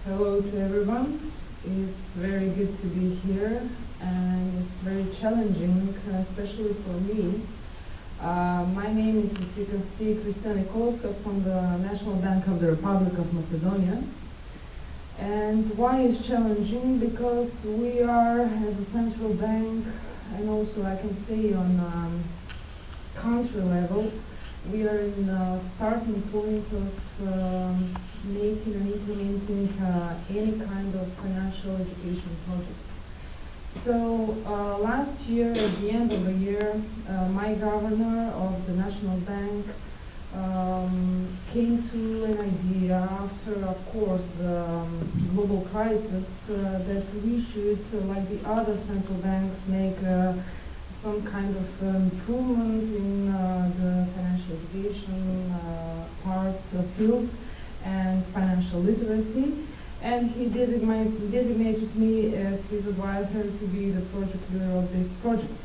Hello to everyone. It's very good to be here, and it's very challenging, especially for me. My name is, as you can see, Kristina Nikolovska from the National Bank of the Republic of Macedonia. And why it's challenging? Because we are, as a central bank, and also I can say on country level, we are in a starting point of making and implementing any kind of financial education project. So last year, at the end of the year, my governor of the National Bank came to an idea after, of course, the global crisis that we should, like the other central banks, make some kind of improvement in the financial education parts field and financial literacy, and he designated me as his advisor to be the project leader of this project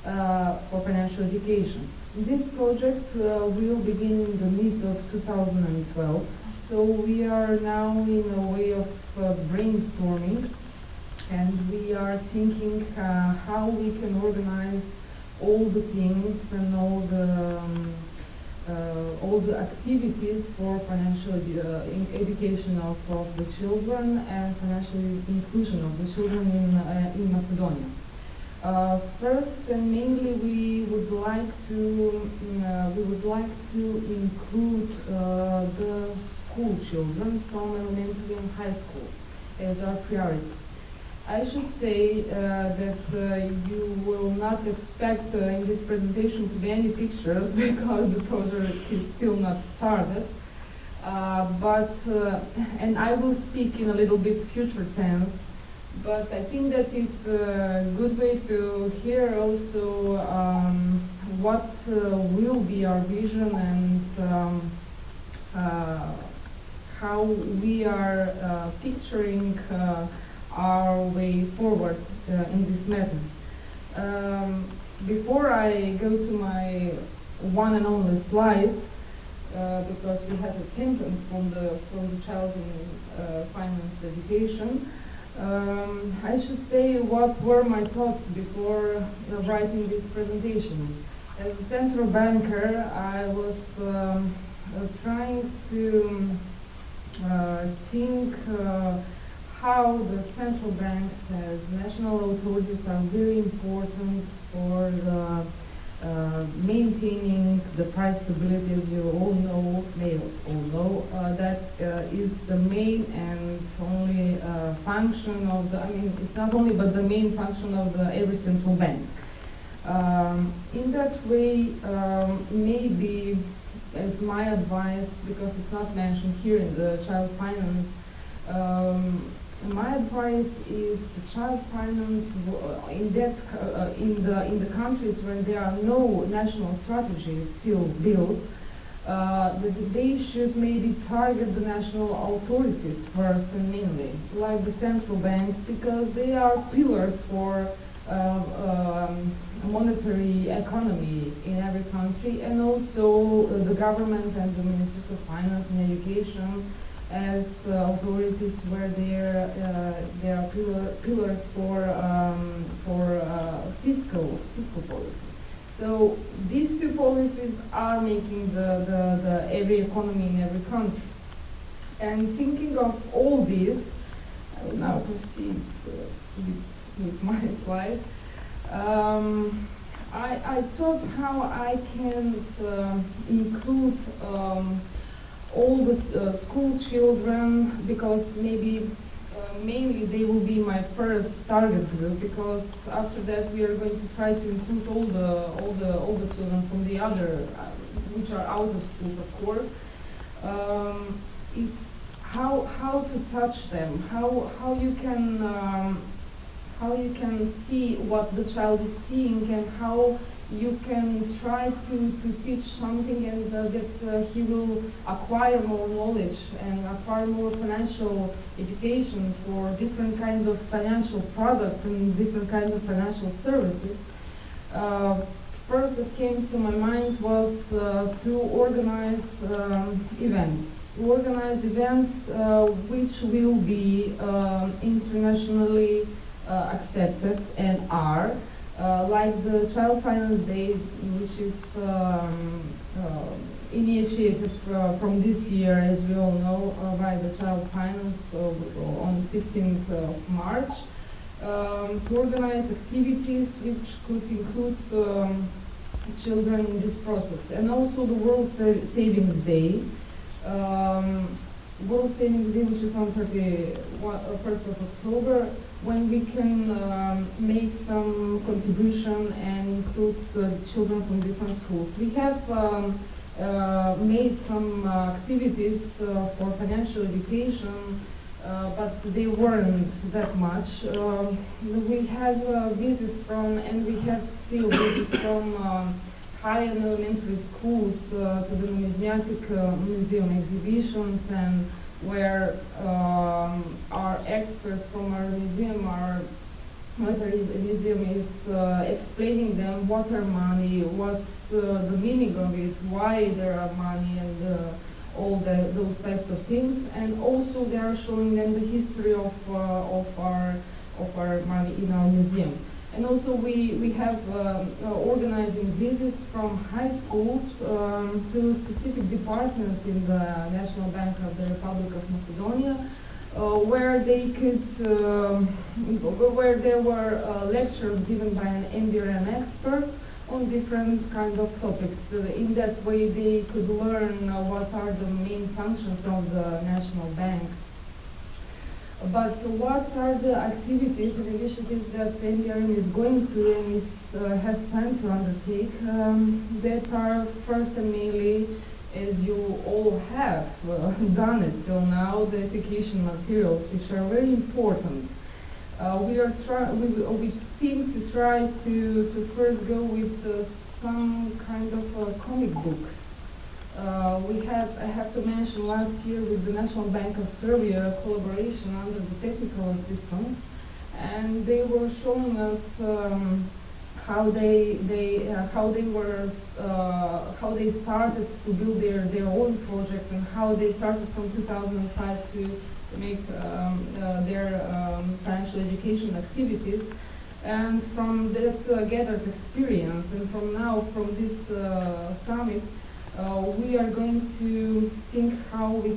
for financial education. This project will begin in the mid of 2012, so we are now in a way of brainstorming, and we are thinking how we can organize all the things and all the activities for financial education of the children and financial inclusion of the children in Macedonia. First and mainly, we would like to include the school children from elementary and high school as our priority. I should say that you will not expect in this presentation to be any pictures because the project is still not started. And I will speak in a little bit future tense, but I think that it's a good way to hear also what will be our vision and how we are picturing our way forward in this matter. Before I go to my one and only slide, because we have a template from the child in finance education, I should say what were my thoughts before writing this presentation. As a central banker, I was trying to think how the central banks as national authorities are very important for maintaining the price stability, as you all know, that is the main and only function of the, it's not only but the main function of every central bank. In that way, maybe as my advice, because it's not mentioned here in the child finance, my advice is the child finance in the countries where there are no national strategies still built, that they should maybe target the national authorities first and mainly, like the central banks, because they are pillars for monetary economy in every country, and also the government and the ministers of finance and education as authorities where they are pillars for fiscal policy. So these two policies are making the every economy in every country. And thinking of all this, I will now proceed with my slide. I thought how I can include all the school children, because maybe mainly they will be my first target group, because after that we are going to try to include all the children from the other which are out of schools, of course. Is how to touch them, how you can see what the child is seeing, and how you can try to teach something, and that he will acquire more knowledge and acquire more financial education for different kinds of financial products and different kinds of financial services. first that came to my mind was to organize events. To organize events which will be internationally accepted and are, like the Child Finance Day, which is initiated from this year, as we all know, by the Child Finance on 16th of March. To organize activities which could include children in this process. And also the World Savings Day. World Savings Day, which is on 1st of October, when we can make some contribution and include children from different schools. We have made some activities for financial education, but they weren't that much. We have visits from, and we have still visits from high and elementary schools to the numismatic museum exhibitions, and where our experts from our museum, our monetary museum, is explaining them what are money, what's the meaning of it, why there are money, and all those types of things. And also they are showing them the history of our money in our museum. And also we have organizing visits from high schools to specific departments in the National Bank of the Republic of Macedonia, where they could, where there were lectures given by an MBRM experts on different kind of topics. In that way they could learn what are the main functions of the National Bank. But what are the activities and initiatives that MBRM is going to and has planned to undertake that are first and mainly, as you all have done it till now, the education materials, which are very important. We think to try to first go with some kind of comic books. I have to mention last year with the National Bank of Serbia collaboration under the technical assistance, and they were showing us how they started to build their own project, and how they started from 2005 to make their financial education activities. And from that gathered experience, and from this summit, we are going to think how we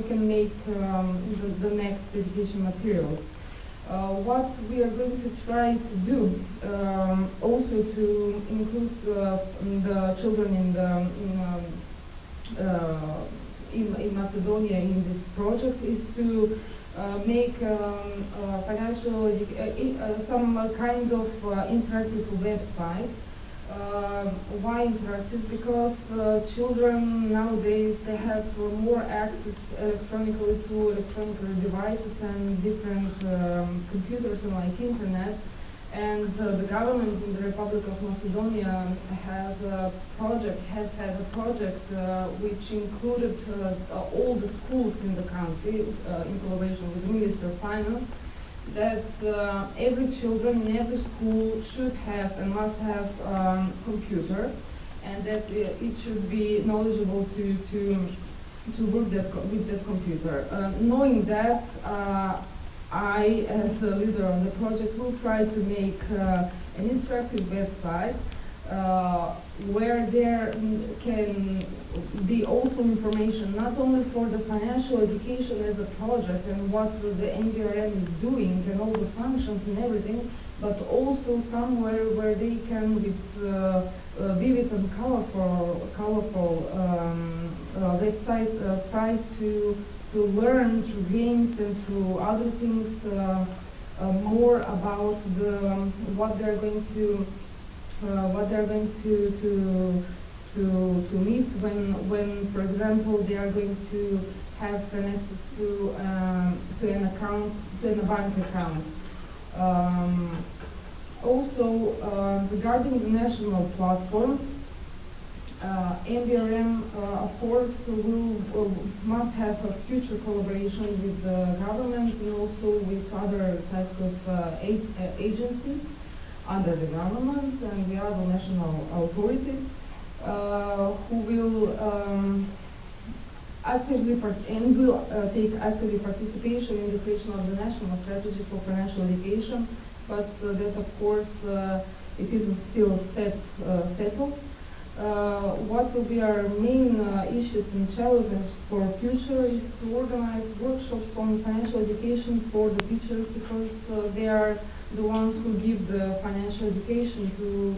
can make the next education materials. What we are going to try to do, also to include the children in Macedonia in this project, is to make financial some kind of interactive website. Why interactive? Because children nowadays, they have more access electronically to electronic devices and different computers and like internet. And the government in the Republic of Macedonia has had a project which included all the schools in the country in collaboration with the Ministry of Finance, that every children in every school should have and must have computer, and that it should be knowledgeable to work with that computer. Knowing that, I, as a leader of the project, will try to make an interactive website where there can be also information not only for the financial education as a project and what the MBRM is doing and all the functions and everything, but also somewhere where they can, with vivid and colorful website, try to learn through games and through other things more about what they're going to meet when, for example, they are going to have an access to an account, to a bank account. Also, regarding the national platform, MBRM, of course, must have a future collaboration with the government and also with other types of agencies. under the government and the other national authorities who will take actively participation in the creation of the national strategy for financial education, but that of course it isn't still settled. What will be our main issues and challenges for future is to organize workshops on financial education for the teachers, because they are the ones who give the financial education to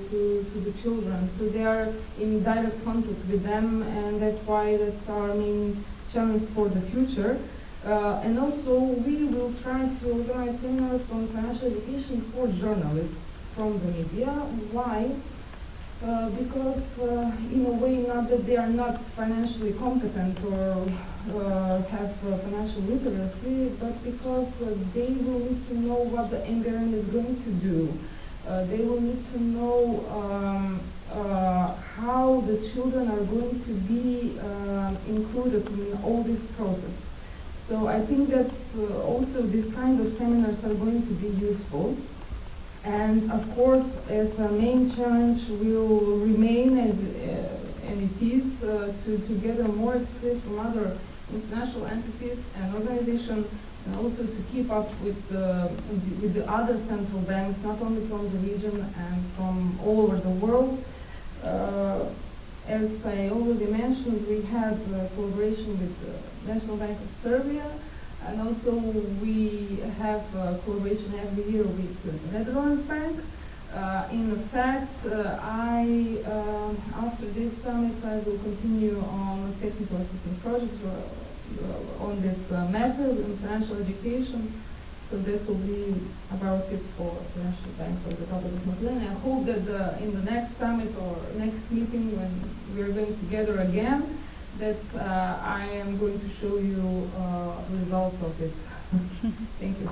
the children. So they are in direct contact with them, and that's why that's our main challenge for the future. And also we will try to organize seminars on financial education for journalists from the media. Why? Because in a way, not that they are not financially competent or have financial literacy, but because they will need to know what the NBRN is going to do. They will need to know how the children are going to be included in all this process. So I think that also these kind of seminars are going to be useful. And of course, as a main challenge will remain and it is to gather more experience from other international entities and organizations, and also to keep up with the other central banks, not only from the region and from all over the world. As I already mentioned, we had collaboration with the National Bank of Serbia. And also we have collaboration every year with the Netherlands Bank. In fact, after this summit, I will continue on a technical assistance project on this matter in financial education. So that will be about it for the National Bank of the Republic of Macedonia. I hope that in the next summit or next meeting, when we are going together again, that I am going to show you results of this. Thank you.